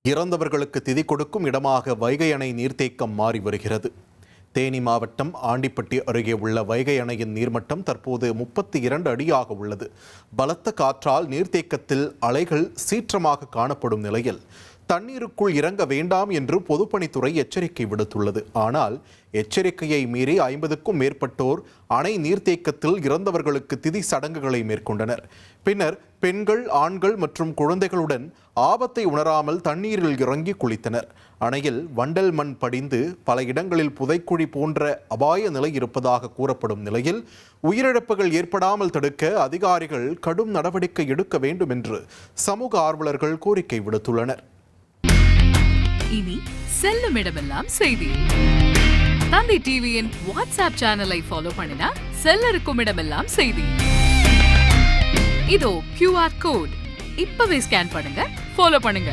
இறந்தவர்களுக்கு திதி கொடுக்கும் இடமாக வைகை அணை நீர்த்தேக்கம் மாறி வருகிறது. தேனி மாவட்டம் ஆண்டிப்பட்டி அருகே உள்ள வைகை அணையின் நீர்மட்டம் தற்போது 32 அடியாக உள்ளது. பலத்த காற்றால் நீர்த்தேக்கத்தில் அலைகள் சீற்றமாக காணப்படும் நிலையில் தண்ணீருக்குள் இறங்க வேண்டாம் என்று பொதுப்பணித்துறை எச்சரிக்கை விடுத்துள்ளது. ஆனால் எச்சரிக்கையை மீறி 50க்கும் மேற்பட்டோர் அணை நீர்த்தேக்கத்தில் இறந்தவர்களுக்கு திதி சடங்குகளை மேற்கொண்டனர். பின்னர் பெண்கள், ஆண்கள் மற்றும் குழந்தைகளுடன் ஆபத்தை உணராமல் தண்ணீரில் இறங்கி குளித்தனர். அணையில் வண்டல் மண் படிந்து பல இடங்களில் புதைக்குழி போன்ற அபாய நிலை இருப்பதாக கூறப்படும் நிலையில் உயிரிழப்புகள் ஏற்படாமல் தடுக்க அதிகாரிகள் கடும் நடவடிக்கை எடுக்க வேண்டும் என்று சமூக ஆர்வலர்கள் கோரிக்கை விடுத்துள்ளனர். இனி செல்லும் இடமெல்லாம் செய்தி. தந்தி டிவியின் வாட்ஸ்அப் சேனலை ஃபாலோ பண்ணினா செல்ல இருக்கும் இடமெல்லாம் செய்தி. இதோ QR கோட் இப்பவே ஸ்கேன் பண்ணுங்க, ஃபாலோ பண்ணுங்க.